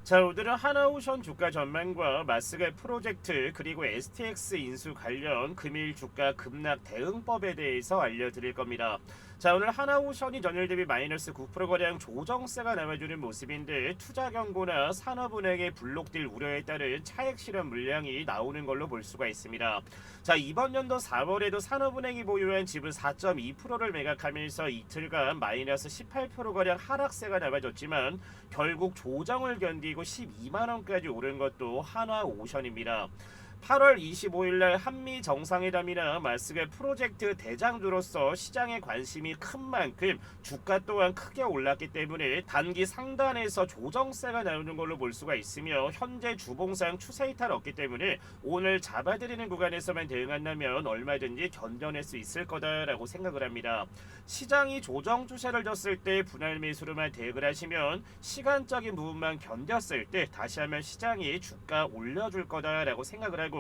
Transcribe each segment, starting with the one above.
자, 오늘은 하나오션 주가 전망과 마스가 프로젝트 그리고 STX 인수 관련 금일 주가 급락 대응법에 대해서 알려드릴 겁니다. 자, 오늘 하나오션이 전일 대비 마이너스 9%가량 조정세가 나와주는 모습인데 투자 경고나 산업은행의 블록딜 우려에 따른 차액 실현 물량이 나오는 걸로 볼 수가 있습니다. 자, 이번 연도 4월에도 산업은행이 보유한 지분 4.2%를 매각하면서 이틀간 마이너스 18%가량 하락세가 나와줬지만 결국 조정을 견디고 12만원까지 오른 것도 하나오션입니다. 8월 25일날 한미 정상회담이나 마스가 프로젝트 대장주로서 시장의 관심이 큰 만큼 주가 또한 크게 올랐기 때문에 단기 상단에서 조정세가 나오는 걸로 볼 수가 있으며 현재 주봉상 추세 이탈 없기 때문에 오늘 잡아들이는 구간에서만 대응한다면 얼마든지 견뎌낼 수 있을 거다라고 생각을 합니다. 시장이 조정 추세를 졌을 때 분할 매수로만 대응을 하시면 시간적인 부분만 견뎠을 때 다시 한번 시장이 주가 올려줄 거다라고 생각을 하고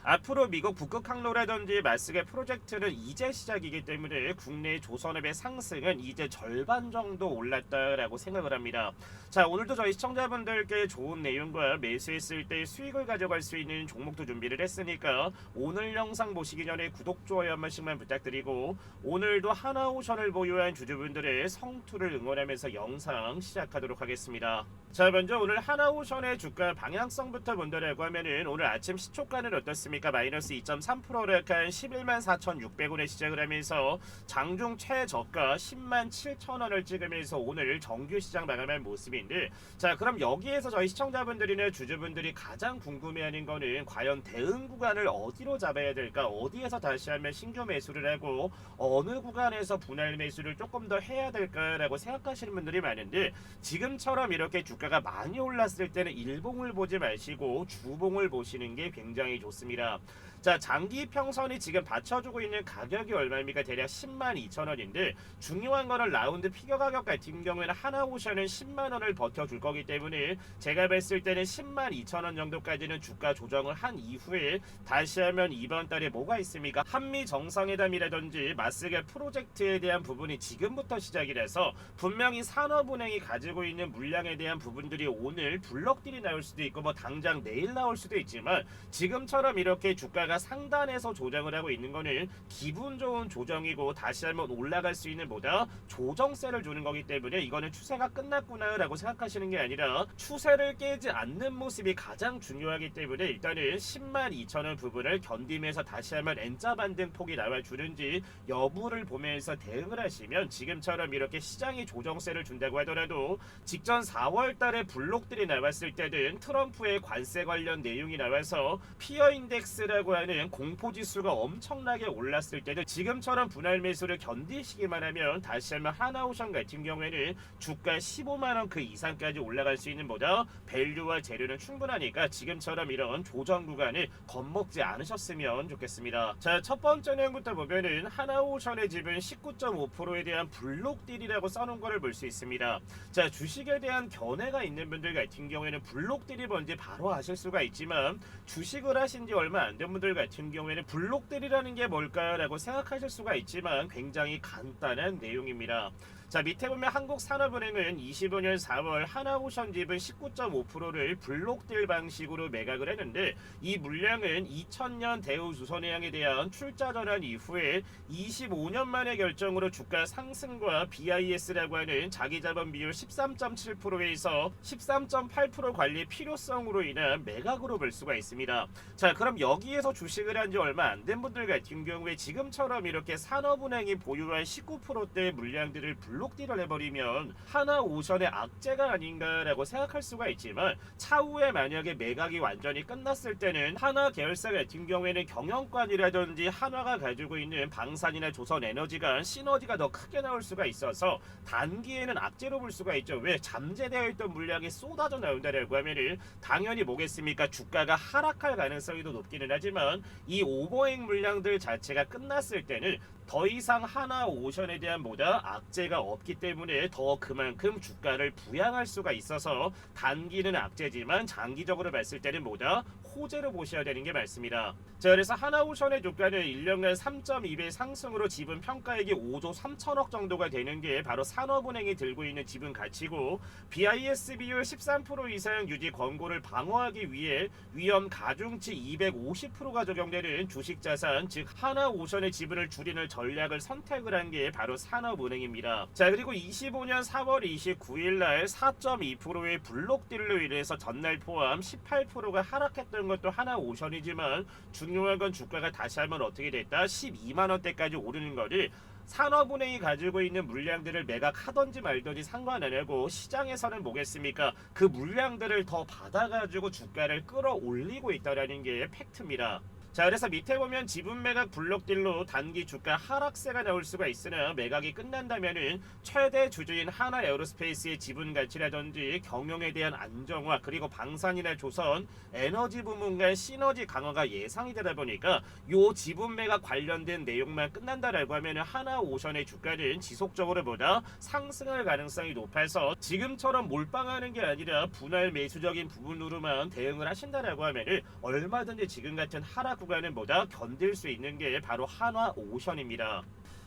앞으로 미국 북극 항로라든지 마스가 프로젝트는 이제 시작이기 때문에 국내 조선업의 상승은 이제 절반 정도 올랐다라고 생각을 합니다. 자, 오늘도 저희 시청자분들께 좋은 내용과 매수했을 때 수익을 가져갈 수 있는 종목도 준비를 했으니까 오늘 영상 보시기 전에 구독, 좋아요 한 번씩만 부탁드리고 오늘도 하나오션을 보유한 주주분들의 성투를 응원하면서 영상 시작하도록 하겠습니다. 자, 먼저 오늘 하나오션의 주가 방향성부터 본다라고 하면은 오늘 아침 시초가는 어떻습니까? 마이너스 2.3%를 약한 114,600원에 시작을 하면서 장중 최저가 107,000원을 찍으면서 오늘 정규시장 마감한 모습인데, 자, 그럼 여기에서 저희 시청자분들이나 주주분들이 가장 궁금해하는 거는 과연 대응 구간을 어디로 잡아야 될까? 어디에서 다시 한번 신규 매수를 하고 어느 구간에서 분할 매수를 조금 더 해야 될까라고 생각하시는 분들이 많은데, 지금처럼 이렇게 주가가 많이 올랐을 때는 일봉을 보지 마시고 주봉을 보시는 게 굉장히 좋습니다. 자, 장기 평선이 지금 받쳐주고 있는 가격이 얼마입니까? 대략 102,000원인데 중요한 거는 라운드 피겨 가격 같은 경우에는 하나오션은 10만원을 버텨줄 거기 때문에 제가 봤을 때는 102,000원 정도까지는 주가 조정을 한 이후에 다시 하면 이번 달에 뭐가 있습니까? 한미 정상회담이라든지 마스가 프로젝트에 대한 부분이 지금부터 시작이라서 분명히 산업은행이 가지고 있는 물량에 대한 부분들이 오늘 블록딜이 나올 수도 있고 뭐 당장 내일 나올 수도 있지만 지금처럼 이렇게 주가가 상단에서 조정을 하고 있는 거는 기분 좋은 조정이고 다시 한번 올라갈 수 있는 보다 조정세를 주는 거기 때문에 이거는 추세가 끝났구나 라고 생각하시는 게 아니라 추세를 깨지 않는 모습이 가장 중요하기 때문에 일단은 102,000원 부분을 견디면서 다시 한번 N자 반등 폭이 나와주는지 여부를 보면서 대응을 하시면 지금처럼 이렇게 시장이 조정세를 준다고 하더라도 직전 4월 달에 블록들이 나왔을 때는 트럼프의 관세 관련 내용이 나와서 피어 인덱스라고 하는 공포지수가 엄청나게 올랐을 때는 지금처럼 분할 매수를 견디시기만 하면 다시 한번 하나오션 같은 경우에는 주가 15만원 그 이상까지 올라갈 수 있는 보다 밸류와 재료는 충분하니까 지금처럼 이런 조정 구간을 겁먹지 않으셨으면 좋겠습니다. 자, 첫 번째 내용부터 보면은 하나오션의 지분 19.5%에 대한 블록딜이라고 써놓은 거를 볼 수 있습니다. 자, 주식에 대한 견해가 있는 분들 같은 경우에는 블록딜이 뭔지 바로 아실 수가 있지만 주식을 하신 지 얼마 안 된 분들 같은 경우에는 블록딜이라는 게 뭘까라고 생각하실 수가 있지만 굉장히 간단한 내용입니다. 자, 밑에 보면 한국산업은행은 25년 4월 하나오션 지분 19.5%를 블록딜 방식으로 매각을 했는데 이 물량은 2000년 대우조선해양에 대한 출자 전환 이후에 25년 만의 결정으로 주가 상승과 BIS라고 하는 자기자본 비율 13.7%에서 13.8% 관리 필요성으로 인한 매각으로 볼 수가 있습니다. 자, 그럼 여기에서 주식을 한 지 얼마 안 된 분들 같은 경우에 지금처럼 이렇게 산업은행이 보유한 19%대 물량들을 블록딜을 해버리면 하나오션의 악재가 아닌가라고 생각할 수가 있지만 차후에 만약에 매각이 완전히 끝났을 때는 하나 계열사 같은 경우에는 경영관이라든지 한화가 가지고 있는 방산이나 조선에너지가 시너지가 더 크게 나올 수가 있어서 단기에는 악재로 볼 수가 있죠. 왜? 잠재되어 있던 물량이 쏟아져 나온다라고 하면은 당연히 뭐겠습니까? 주가가 하락할 가능성이 더 높기는 하지만 이 오버행 물량들 자체가 끝났을 때는 더 이상 하나오션에 대한 보다 악재가 없기 때문에 더 그만큼 주가를 부양할 수가 있어서 단기는 악재지만 장기적으로 봤을 때는 보다 호재로 보셔야 되는 게 맞습니다. 자, 그래서 하나오션의 주가는 1년간 3.2배 상승으로 지분 평가액이 5조 3천억 정도가 되는 게 바로 산업은행이 들고 있는 지분 가치고, BIS 비율 13% 이상 유지 권고를 방어하기 위해 위험 가중치 250%가 적용되는 주식자산, 즉 하나오션의 지분을 줄이는 전략을 선택을 한 게 바로 산업은행입니다. 자, 그리고 25년 4월 29일 날 4.2%의 블록딜로 인해서 전날 포함 18%가 하락했던 것도 하나오션이지만, 중요한 건 주가가 다시 한번 어떻게 됐다? 12만원대까지 오르는 거를 산업은행이 가지고 있는 물량들을 매각하던지 말던지 상관 안 하고 시장에서는 뭐겠습니까? 그 물량들을 더 받아가지고 주가를 끌어올리고 있다는 게 팩트입니다. 자, 그래서 밑에 보면 지분 매각 블록딜로 단기 주가 하락세가 나올 수가 있으나, 매각이 끝난다면은 최대 주주인 하나에어로스페이스의 지분 가치라든지 경영에 대한 안정화, 그리고 방산이나 조선, 에너지 부문과의 시너지 강화가 예상이 되다 보니까 요 지분 매각 관련된 내용만 끝난다라고 하면은 하나오션의 주가는 지속적으로 보다 상승할 가능성이 높아서, 지금처럼 몰빵하는 게 아니라 분할 매수적인 부분으로만 대응을 하신다라고 하면은 얼마든지 지금 같은 하락 구간은 보다 견딜 수 있는 게 바로 한화오션입니다.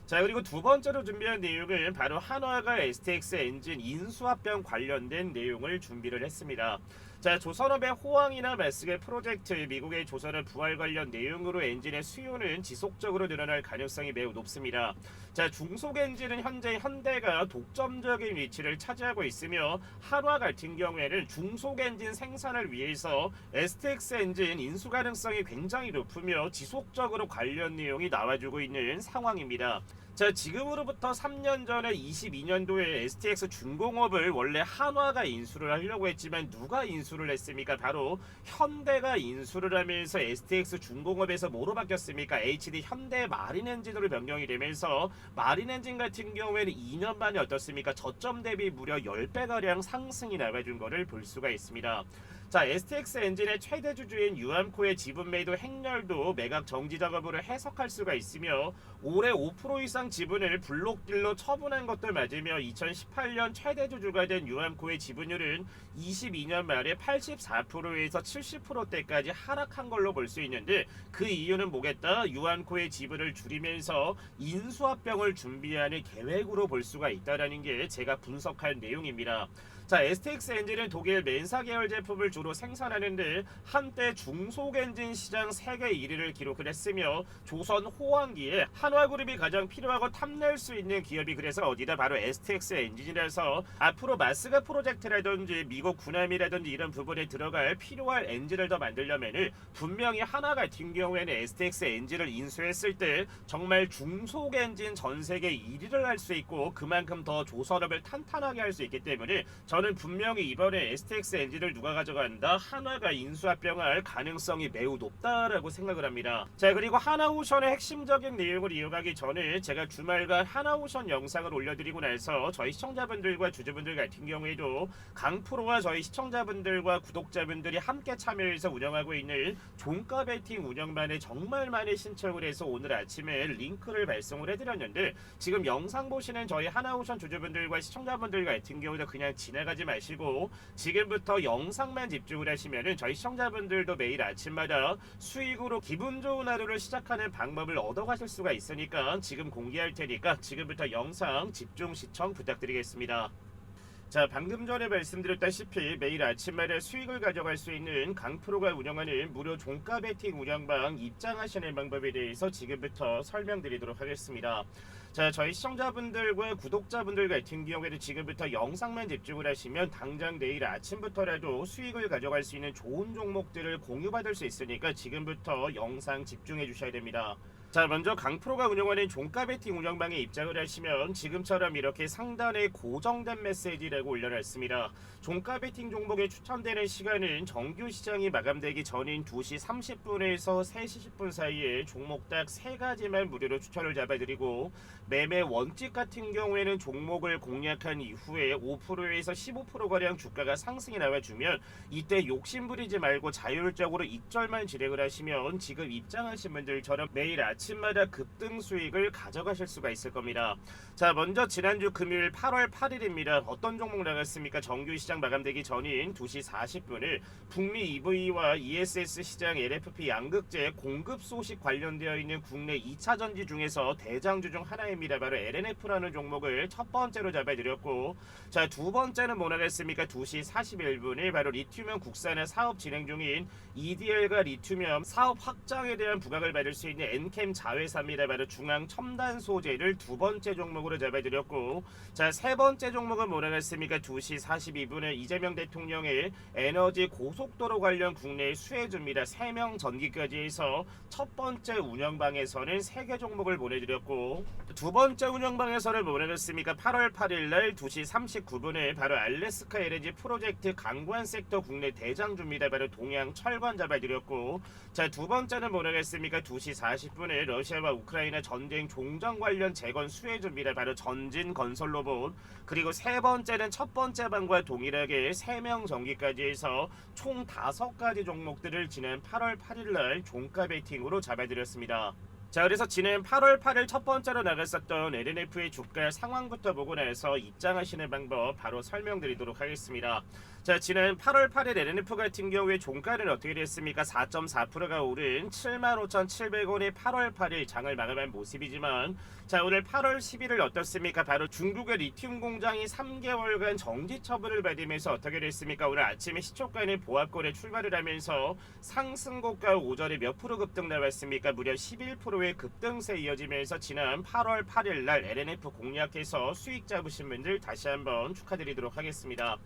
자, 그리고 두 번째로 준비한 내용은 바로 한화가 STX 엔진 인수합병 관련된 내용을 준비를 했습니다. 자, 조선업의 호황이나 마스게 프로젝트, 미국의 조선업 부활 관련 내용으로 엔진의 수요는 지속적으로 늘어날 가능성이 매우 높습니다. 자, 중속 엔진은 현재 현대가 독점적인 위치를 차지하고 있으며, 한화 같은 경우에는 중속 엔진 생산을 위해서 STX 엔진 인수 가능성이 굉장히 높으며 지속적으로 관련 내용이 나와주고 있는 상황입니다. 자, 지금으로부터 3년 전에 22년도에 STX 중공업을 원래 한화가 인수를 하려고 했지만 누가 인수를 했습니까? 바로 현대가 인수를 하면서 STX 중공업에서 뭐로 바뀌었습니까? HD 현대 마린엔진으로 변경이 되면서, 마린엔진 같은 경우에는 2년 만에 어떻습니까? 저점 대비 무려 10배가량 상승이 나와준 것을 볼 수가 있습니다. 자, STX 엔진의 최대 주주인 유암코의 지분 매도 행렬도 매각 정지 작업으로 해석할 수가 있으며, 올해 5% 이상 지분을 블록딜로 처분한 것도 맞으며 2018년 최대 주주가 된 유암코의 지분율은 22년 말에 84%에서 70%대까지 하락한 걸로 볼 수 있는데, 그 이유는 뭐겠다? 유암코의 지분을 줄이면서 인수합병을 준비하는 계획으로 볼 수가 있다는 게 제가 분석한 내용입니다. 자, STX 엔진은 독일 멘사 계열 제품을 주로 생산하는데, 한때 중속 엔진 시장 세계 1위를 기록을 했으며, 조선 호황기에 한화그룹이 가장 필요하고 탐낼 수 있는 기업이 그래서 어디다? 바로 STX 엔진이라서 앞으로 마스가 프로젝트라든지 미국 군함이라든지 이런 부분에 들어갈 필요할 엔진을 더 만들려면은 분명히 한화 같은 경우에는 STX 엔진을 인수했을 때 정말 중속 엔진 전 세계 1위를 할 수 있고, 그만큼 더 조선업을 탄탄하게 할 수 있기 때문에 저는 분명히 이번에 STX 엔진을 누가 가져간다? 한화가 인수합병할 가능성이 매우 높다라고 생각을 합니다. 자, 그리고 하나오션의 핵심적인 내용을 이어가기 전에 제가 주말간 하나오션 영상을 올려드리고 나서 저희 시청자분들과 주주분들 같은 경우에도 강프로와 저희 시청자분들과 구독자분들이 함께 참여해서 운영하고 있는 종가 베팅 운영만에 정말 많이 신청을 해서 오늘 아침에 링크를 발송을 해드렸는데, 지금 영상 보시는 저희 하나오션 주주분들과 시청자분들 같은 경우도 그냥 지나가지 마시고 지금부터 영상만 집중을 하시면은 저희 시청자분들도 매일 아침마다 수익으로 기분 좋은 하루를 시작하는 방법을 얻어가실 수가 있으니까 지금 공개할 테니까 지금부터 영상 집중 시청 부탁드리겠습니다. 자, 방금 전에 말씀드렸다시피 매일 아침마다 수익을 가져갈 수 있는 강프로가 운영하는 무료 종가 베팅 운영방 입장하시는 방법에 대해서 지금부터 설명드리도록 하겠습니다. 자, 저희 시청자분들과 구독자분들 같은 경우에는 지금부터 영상만 집중을 하시면 당장 내일 아침부터라도 수익을 가져갈 수 있는 좋은 종목들을 공유받을 수 있으니까 지금부터 영상 집중해 주셔야 됩니다. 자, 먼저 강프로가 운영하는 종가 베팅 운영방에 입장을 하시면 지금처럼 이렇게 상단에 고정된 메시지라고 올려놨습니다. 종가 베팅 종목에 추천되는 시간은 정규 시장이 마감되기 전인 2시 30분에서 3시 10분 사이에 종목 딱 3가지만 무료로 추천을 잡아드리고, 매매 원칙 같은 경우에는 종목을 공략한 이후에 5%에서 15%가량 주가가 상승이 나와주면 이때 욕심부리지 말고 자율적으로 익절만 진행을 하시면 지금 입장하신 분들처럼 매일 아침 아침마다 급등 수익을 가져가실 수가 있을 겁니다. 자, 먼저 지난주 금요일 8월 8일입니다. 어떤 종목 나갔습니까? 정규 시장 마감되기 전인 2시 40분을 북미 EV와 ESS 시장 LFP 양극재 공급 소식 관련되어 있는 국내 2차 전지 중에서 대장주 중 하나입니다. 바로 LNF라는 종목을 첫 번째로 잡아드렸고, 자, 두 번째는 뭐 나갔습니까? 2시 41분에 바로 리튬이온 국산화 사업 진행 중인 EDL과 리튬이온 사업 확장에 대한 부각을 받을 수 있는 엔캠 자회사입니다. 바로 중앙 첨단 소재를 두 번째 종목으로 잡아드렸고, 자, 세 번째 종목은 뭐 나갔습니까? 2시 42분에 이재명 대통령의 에너지 고속도로 관련 국내 수혜주입니다. 3명 전기까지 해서 첫 번째 운영방에서는 3개 종목을 보내드렸고, 두 번째 운영방에서는 뭐 나갔습니까? 8월 8일날 2시 39분에 바로 알래스카 LNG 프로젝트 강관 섹터 국내 대장주입니다. 바로 동양 철관 잡아드렸고, 자, 두 번째는 뭐 나갔습니까? 2시 40분에 러시아와 우크라이나 전쟁 종전 관련 재건 수혜주입니다. 바로 전진 건설 로봇. 그리고 세 번째는 첫 번째 방과 동일하게 3명 전기까지 해서 총 5가지 종목들을 지난 8월 8일날 종가 베팅으로 잡아드렸습니다. 자, 그래서 지난 8월 8일 첫 번째로 나갔었던 LNF의 주가 상황부터 보고 나서 입장하시는 방법 바로 설명드리도록 하겠습니다. 자, 지난 8월 8일 LNF 같은 경우에 종가는 어떻게 됐습니까? 4.4%가 오른 75,700원의 8월 8일 장을 마감한 모습이지만, 자, 오늘 8월 11일 어떻습니까? 바로 중국의 리튬 공장이 3개월간 정지 처분을 받으면서 어떻게 됐습니까? 오늘 아침에 시초가는 보합권에 출발을 하면서 상승고가 오전에 몇 프로 급등 나왔습니까? 무려 11%의 급등세 이어지면서 지난 8월 8일 날 LNF 공략해서 수익 잡으신 분들 다시 한번 축하드리도록 하겠습니다.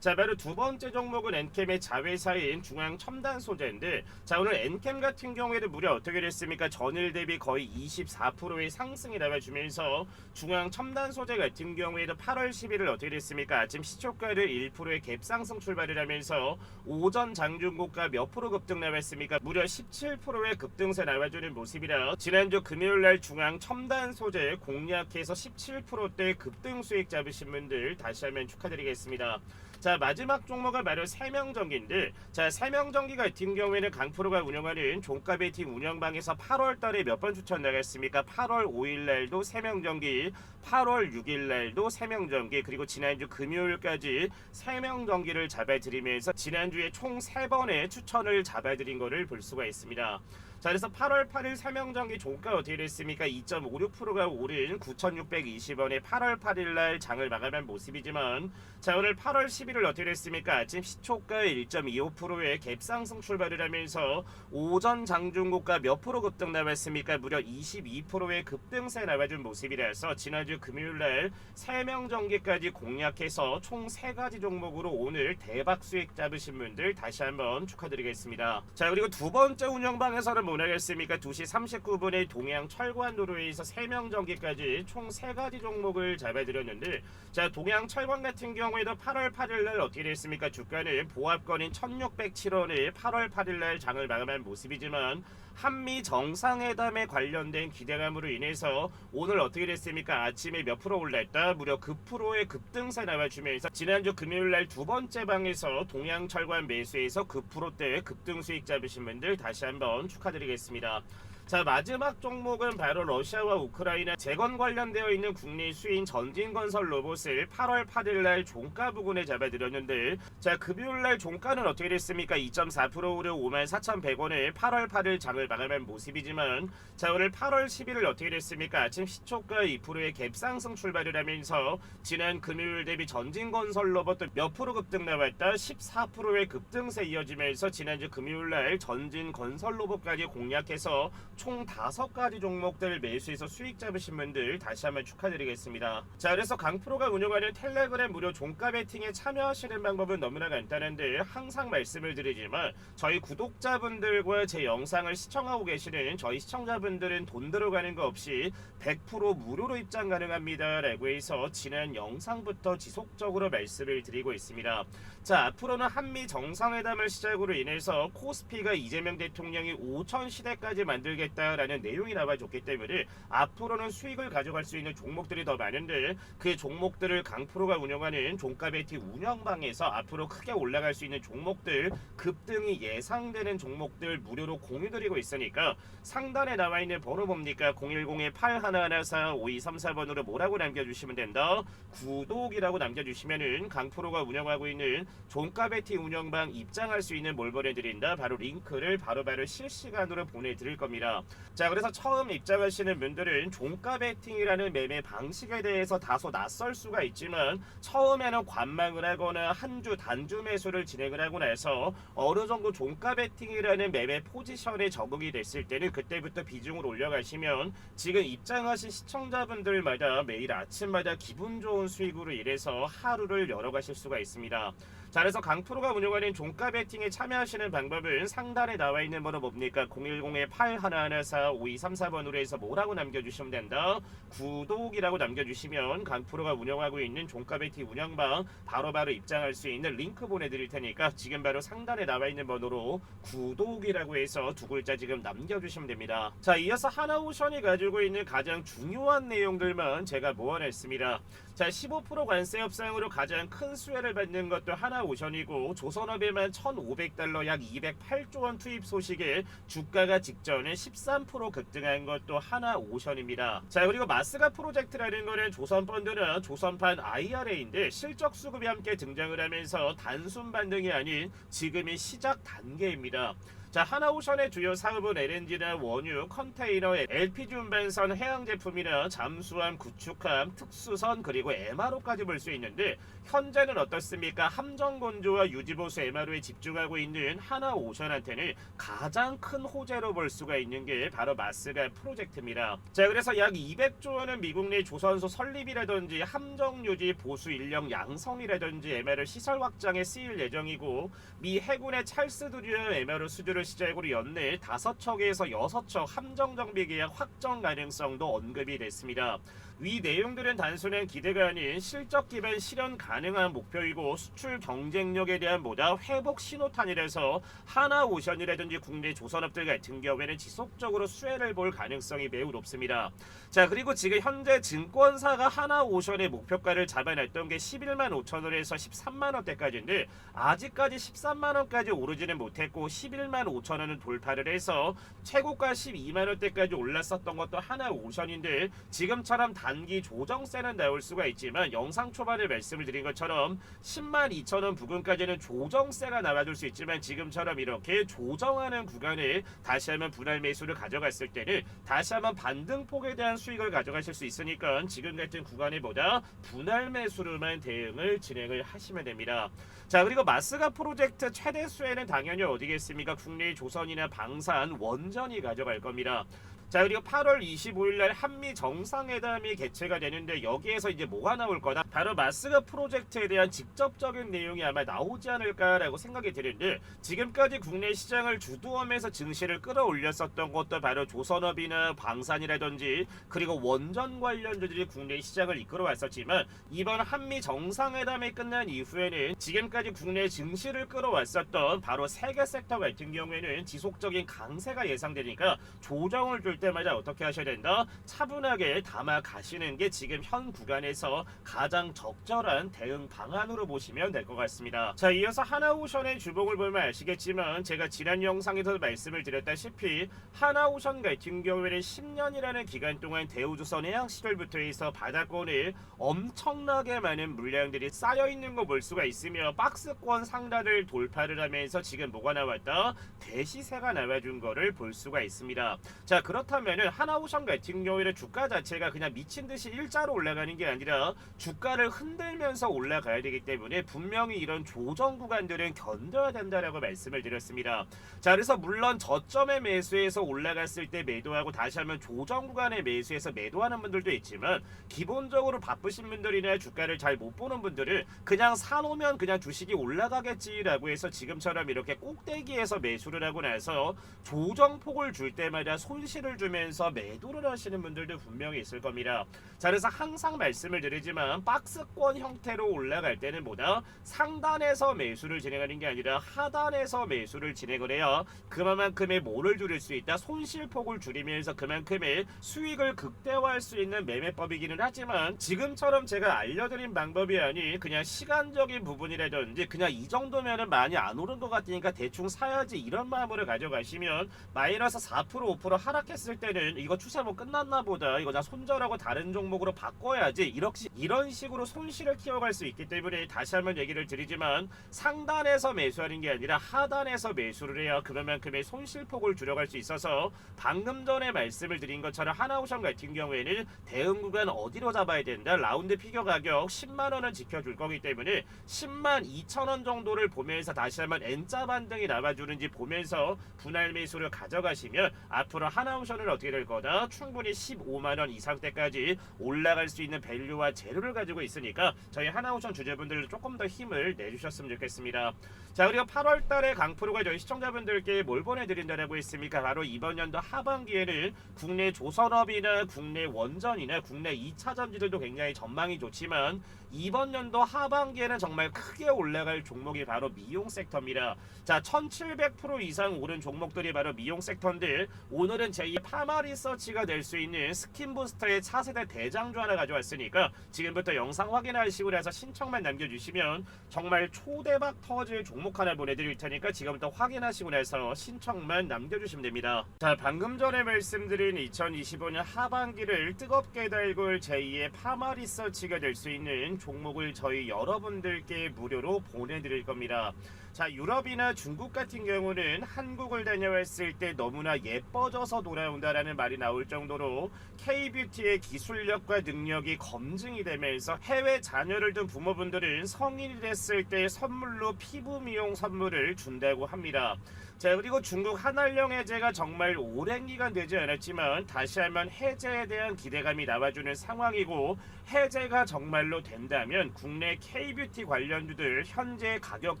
자, 바로 두 번째 종목은 엔캠의 자회사인 중앙 첨단 소재인데, 자, 오늘 엔캠 같은 경우에도 무려 어떻게 됐습니까? 전일 대비 거의 24%의 상승이 나와주면서 중앙 첨단 소재 같은 경우에도 8월 11일 어떻게 됐습니까? 아침 시초가를 1%의 갭상승 출발을 하면서 오전 장중고가 몇 프로 급등 나왔습니까? 무려 17%의 급등세 나와주는 모습이라 지난주 금요일날 중앙 첨단 소재 공략해서 17%대 급등 수익 잡으신 분들 다시 한번 축하드리겠습니다. 자, 마지막 종목은 바로 3명전기인데, 자, 3명전기 같은 경우에는 강프로가 운영하는 종가 베팅 운영방에서 8월 달에 몇 번 추천 나갔습니까? 8월 5일 날도 3명전기, 8월 6일 날도 3명전기, 그리고 지난주 금요일까지 3명전기를 잡아드리면서 지난주에 총 3번의 추천을 잡아드린 거를 볼 수가 있습니다. 자, 그래서 8월 8일 3명전기 종가 어떻게 됐습니까? 2.56%가 오른 9,620원에 8월 8일 날 장을 마감한 모습이지만, 자, 오늘 8월 11일 어떻게 됐습니까? 아침 시초가 1.25%의 갭상승 출발을 하면서 오전 장중고가 몇 프로 급등 나왔습니까? 무려 22%의 급등세 나와준 모습이라서 지난주 금요일 날 3명전기까지 공략해서 총 3가지 종목으로 오늘 대박 수익 잡으신 분들 다시 한번 축하드리겠습니다. 자, 그리고 두 번째 운영방에서는 뭐 나갔습니까? 2시 39분에 동양 철관 도로에서 3명전기까지 총 3가지 종목을 잡아드렸는데, 자, 동양 철관 같은 경우에도 8월 8일 날 어떻게 됐습니까? 주가는 보합권인 1,607원에 8월 8일 날 장을 마감한 모습이지만, 한미 정상회담에 관련된 기대감으로 인해서 오늘 어떻게 됐습니까? 아침에 몇 프로 올랐다? 무려 9%의 급등세 나와주면서 지난주 금요일 날 두 번째 방에서 동양철관 매수에서 9%대 급등 수익 잡으신 분들 다시 한번 축하드리겠습니다. 자, 마지막 종목은 바로 러시아와 우크라이나 재건 관련되어 있는 국내 수인 전진건설 로봇을 8월 8일 날 종가 부근에 잡아드렸는데, 자, 금요일 날 종가는 어떻게 됐습니까? 2.4% 오르 54,100원에 8월 8일 장을 마감한 모습이지만, 자, 오늘 8월 11일 어떻게 됐습니까? 아침 시초가 2%의 갭상승 출발을 하면서 지난 금요일 대비 전진건설 로봇도 몇 프로 급등 나왔다? 14%의 급등세 이어지면서 지난주 금요일 날 전진건설 로봇까지 공략해서 총 5가지 종목들 매수해서 수익 잡으신 분들 다시 한번 축하드리겠습니다. 자, 그래서 강프로가 운영하는 텔레그램 무료 종가 베팅에 참여하시는 방법은 너무나 간단한데, 항상 말씀을 드리지만 저희 구독자분들과 제 영상을 시청하고 계시는 저희 시청자분들은 돈 들어가는 거 없이 100% 무료로 입장 가능합니다 라고 해서 지난 영상부터 지속적으로 말씀을 드리고 있습니다. 자, 앞으로는 한미 정상회담을 시작으로 인해서 코스피가 이재명 대통령이 5천 시대까지 만들게 가져가겠다라는 내용이 나와줬기 때문에 앞으로는 수익을 가져갈 수 있는 종목들이 더 많은데 그 종목들을 강프로가 운영하는 종가 베팅 운영방에서 앞으로 크게 올라갈 수 있는 종목들 급등이 예상되는 종목들 무료로 공유드리고 있으니까 상단에 나와 있는 번호 뭡니까? 010-8114-5234번으로 뭐라고 남겨주시면 된다. 구독이라고 남겨주시면은 강프로가 운영하고 있는 종가 베팅 운영방 입장할 수 있는 뭘 보내드린다. 바로 링크를 바로바로 실시간으로 보내드릴 겁니다. 자, 그래서 처음 입장하시는 분들은 종가 베팅이라는 매매 방식에 대해서 다소 낯설 수가 있지만 처음에는 관망을 하거나 한 주 단주 매수를 진행을 하고 나서 어느 정도 종가 베팅이라는 매매 포지션에 적응이 됐을 때는 그때부터 비중을 올려가시면 지금 입장하신 시청자분들마다 매일 아침마다 기분 좋은 수익으로 일해서 하루를 열어가실 수가 있습니다. 자, 그래서 강프로가 운영하는 종가 베팅에 참여하시는 방법은 상단에 나와 있는 번호 뭡니까? 010-8114-5234번으로 해서 뭐라고 남겨주시면 된다. 구독이라고 남겨주시면 강프로가 운영하고 있는 종가 베팅 운영방 바로바로 입장할 수 있는 링크 보내드릴 테니까 지금 바로 상단에 나와 있는 번호로 구독이라고 해서 두 글자 지금 남겨주시면 됩니다. 자, 이어서 하나오션이 가지고 있는 가장 중요한 내용들만 제가 모아냈습니다. 자, 15% 관세 협상으로 가장 큰 수혜를 받는 것도 하나오션이고 조선업에만 1,500달러 약 208조 원 투입 소식에 주가가 직전에 13% 급등한 것도 하나오션입니다. 자, 그리고 마스가 프로젝트라는 거는 조선펀드나 조선판 IRA인데 실적 수급이 함께 등장을 하면서 단순 반등이 아닌 지금이 시작 단계입니다. 자, 하나오션의 주요 사업은 LNG나 원유, 컨테이너, LPG 운반선, 해양 제품이나 잠수함, 구축함, 특수선 그리고 MRO까지 볼 수 있는데 현재는 어떻습니까? 함정 건조와 유지보수 MRO에 집중하고 있는 하나오션한테는 가장 큰 호재로 볼 수가 있는 게 바로 마스가 프로젝트입니다. 자, 그래서 약 200조 원은 미국 내 조선소 설립이라든지 함정 유지, 보수 인력 양성이라든지 MRO 시설 확장에 쓰일 예정이고 미 해군의 찰스 드류 MRO 수주를 시작으로 연내 5척에서 6척 함정 정비 계약 확정 가능성도 언급이 됐습니다. 위 내용들은 단순한 기대가 아닌 실적 기반 실현 가능한 목표이고 수출 경쟁력에 대한 보다 회복 신호탄이라서 하나오션이라든지 국내 조선업들 같은 경우에는 지속적으로 수혜를 볼 가능성이 매우 높습니다. 자, 그리고 지금 현재 증권사가 하나오션의 목표가를 잡아놨던 게 11만 5천 원에서 13만 원대까지인데 아직까지 13만 원까지 오르지는 못했고 11만 5천 원은 돌파를 해서 최고가 12만 원대까지 올랐었던 것도 하나오션인데 지금처럼 단기 조정세는 나올 수가 있지만 영상 초반에 말씀을 드린 것처럼 10만 2천 원 부근까지는 조정세가 나와줄 수 있지만 지금처럼 이렇게 조정하는 구간에 다시 한번 분할 매수를 가져갔을 때는 다시 한번 반등폭에 대한 수익을 가져가실 수 있으니까 지금 같은 구간에보다 분할 매수로만 대응을 진행을 하시면 됩니다. 자, 그리고 마스가 프로젝트 최대 수혜는 당연히 어디겠습니까? 국내 조선이나 방산, 원전이 가져갈 겁니다. 자, 그리고 8월 25일날 한미 정상회담이 개최가 되는데 여기에서 이제 뭐가 나올 거다? 바로 마스가 프로젝트에 대한 직접적인 내용이 아마 나오지 않을까라고 생각이 드는데 지금까지 국내 시장을 주도하면서 증시를 끌어올렸었던 것도 바로 조선업이나 방산이라든지 그리고 원전 관련주들이 국내 시장을 이끌어왔었지만 이번 한미 정상회담이 끝난 이후에는 지금까지 국내 증시를 끌어왔었던 바로 세계 섹터 같은 경우에는 지속적인 강세가 예상되니까 조정을 줄 때마다 어떻게 하셔야 된다? 차분하게 담아 가시는 게 지금 현 구간에서 가장 적절한 대응 방안으로 보시면 될 것 같습니다. 자, 이어서 하나오션의 주봉을 보면 아시겠지만 제가 지난 영상에서 말씀을 드렸다시피 하나오션 같은 경우에는 10년이라는 기간 동안 대우조선 해양 시절부터 해서 바닥권에 엄청나게 많은 물량들이 쌓여 있는 거 볼 수가 있으며 박스권 상단을 돌파를 하면서 지금 뭐가 나왔다? 대시세가 나와준 거를 볼 수가 있습니다. 자, 그렇다면은 하나오션 같은 경우에는 주가 자체가 그냥 미친 듯이 일자로 올라가는 게 아니라 주가를 흔들면서 올라가야 되기 때문에 분명히 이런 조정 구간들은 견뎌야 된다라고 말씀을 드렸습니다. 자, 그래서 물론 저점에 매수해서 올라갔을 때 매도하고 다시 한번 조정 구간에 매수해서 매도하는 분들도 있지만 기본적으로 바쁘신 분들이나 주가를 잘 못 보는 분들은 그냥 사놓으면 그냥 주식이 올라가겠지라고 해서 지금처럼 이렇게 꼭대기에서 매수를 하고 나서 조정폭을 줄 때마다 손실을 매수를 주면서 매도를 하시는 분들도 분명히 있을 겁니다. 자, 그래서 항상 말씀을 드리지만 박스권 형태로 올라갈 때는 뭐다? 상단에서 매수를 진행하는 게 아니라 하단에서 매수를 진행을 해야 그만큼의 뭐를 줄일 수 있다? 손실폭을 줄이면서 그만큼의 수익을 극대화할 수 있는 매매법이기는 하지만 지금처럼 제가 알려드린 방법이 아닌 그냥 시간적인 부분이라든지 그냥 이 정도면은 많이 안 오른 것 같으니까 대충 사야지 이런 마음으로 가져가시면 마이너스 4% 5% 하락했을 때는 이거 추세 뭐 끝났나 보다, 이거 나 손절하고 다른 종목으로 바꿔야지, 이런 식으로 손실을 키워갈 수 있기 때문에 다시 한번 얘기를 드리지만 상단에서 매수하는 게 아니라 하단에서 매수를 해야 그만큼의 손실폭을 줄여갈 수 있어서 방금 전에 말씀을 드린 것처럼 하나오션 같은 경우에는 대응 구간 어디로 잡아야 된다? 라운드 피겨 가격 10만원은 지켜줄 거기 때문에 10만 2천원 정도를 보면서 다시 한번 N자 반등이 나와주는지 보면서 분할 매수를 가져가시면 앞으로 하나오션은 어떻게 될 거다? 충분히 15만원 이상대까지 올라갈 수 있는 밸류와 재료를 가지고 있으니까 저희 하나오션 주주분들 조금 더 힘을 내주셨으면 좋겠습니다. 자, 그리고 8월달에 강프로가 저희 시청자분들께 뭘 보내드린다라고 했습니까? 바로 이번 연도 하반기에는 국내 조선업이나 국내 원전이나 국내 2차전지들도 굉장히 전망이 좋지만 이번 연도 하반기에는 정말 크게 올라갈 종목이 바로 미용 섹터입니다. 자, 1700% 이상 오른 종목들이 바로 미용 섹터인데 오늘은 제2 파마 리서치가 될 수 있는 스킨부스터의 차세대 대장주 하나 가져왔으니까 지금부터 영상 확인하시고 나서 신청만 남겨주시면 정말 초대박 터질 종목 하나 보내드릴 테니까 지금부터 확인하시고 나서 신청만 남겨주시면 됩니다. 자, 방금 전에 말씀드린 2025년 하반기를 뜨겁게 달굴 제2의 파마 리서치가 될 수 있는 종목을 저희 여러분들께 무료로 보내드릴 겁니다. 자, 유럽이나 중국 같은 경우는 한국을 다녀왔을 때 너무나 예뻐져서 돌아온다라는 말이 나올 정도로 K뷰티의 기술력과 능력이 검증이 되면서 해외 자녀를 둔 부모분들은 성인이 됐을 때 선물로 피부 미용 선물을 준다고 합니다. 자, 그리고 중국 한알령 해제가 정말 오랜 기간 되지 않았지만 다시 한번 해제에 대한 기대감이 나와주는 상황이고, 해제가 정말로 된다면 국내 K뷰티 관련주들 현재 가격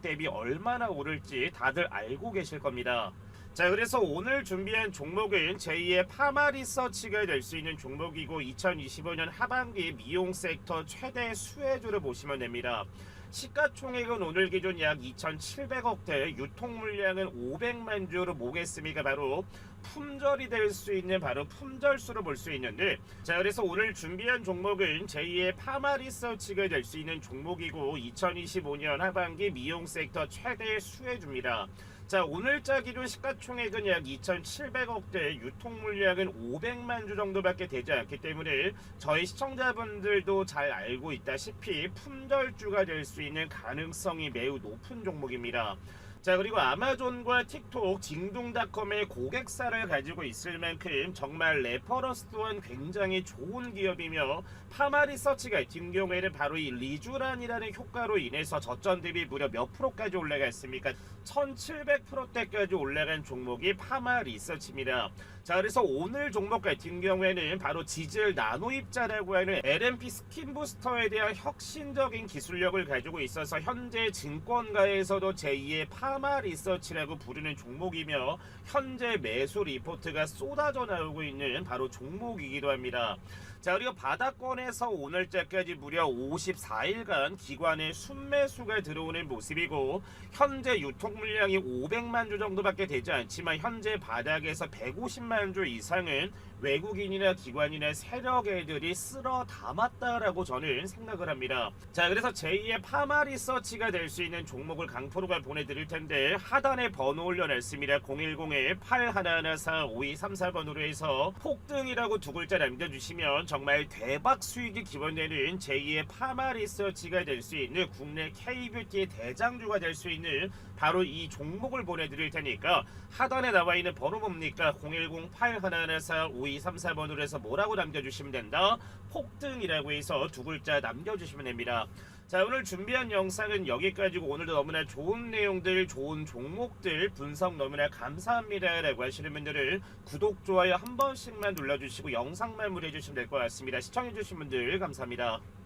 대비 얼마나 오를지 다들 알고 계실 겁니다. 자, 그래서 오늘 준비한 종목은 제2의 파마 리서치가 될 수 있는 종목이고 2025년 하반기 미용 섹터 최대 수혜주를 보시면 됩니다. 시가총액은 오늘 기준 약 2,700억대, 유통 물량은 500만 주로 보겠습니까? 바로 품절이 될 수 있는 바로 품절수로 볼 수 있는데, 자, 그래서 오늘 준비한 종목은 제2의 파마 리서치가 될 수 있는 종목이고 2025년 하반기 미용 섹터 최대 수혜주입니다. 자, 오늘자 기준 시가총액은 약 2,700억대, 유통 물량은 500만 주 정도밖에 되지 않기 때문에 저희 시청자분들도 잘 알고 있다시피 품절주가 될 수 있는 가능성이 매우 높은 종목입니다. 자, 그리고 아마존과 틱톡, 징둥닷컴의 고객사를 가지고 있을 만큼 정말 레퍼런스 또한 굉장히 좋은 기업이며, 파마 리서치 같은 경우에는 바로 이 리쥬란이라는 효과로 인해서 저점 대비 무려 몇 프로까지 올라갔습니까? 1700%대까지 올라간 종목이 파마 리서치입니다. 자, 그래서 오늘 종목 같은 경우에는 바로 지질 나노 입자라고 하는 LNP 스킨 부스터에 대한 혁신적인 기술력을 가지고 있어서 현재 증권가에서도 제2의 파마 리서치라고 부르는 종목이며 현재 매수 리포트가 쏟아져 나오고 있는 바로 종목이기도 합니다. 자, 그리고 바닥권에서 오늘자까지 무려 54일간 기관의 순매수가 들어오는 모습이고, 현재 유통 물량이 500만 주 정도밖에 되지 않지만 현재 바닥에서 150만 주 이상은 외국인이나 기관이나 세력 애들이 쓸어 담았다라고 저는 생각을 합니다. 자, 그래서 제2의 파마 리서치가 될 수 있는 종목을 강프로가 보내드릴 텐데, 하단에 번호 올려놨습니다. 010-8114-5234번으로 해서 폭등이라고 두 글자 남겨주시면 정말 대박 수익이 기원되는 제2의 파마 리서치가 될 수 있는 국내 K뷰티의 대장주가 될 수 있는 바로 이 종목을 보내드릴 테니까 하단에 나와 있는 번호 뭡니까? 010-8114-5234번으로 해서 뭐라고 남겨주시면 된다? 폭등이라고 해서 두 글자 남겨주시면 됩니다. 자, 오늘 준비한 영상은 여기까지고, 오늘도 너무나 좋은 내용들, 좋은 종목들 분석 너무나 감사합니다 라고 하시는 분들은 구독, 좋아요 한 번씩만 눌러주시고 영상 마무리해 주시면 될 것 같습니다. 시청해 주신 분들 감사합니다.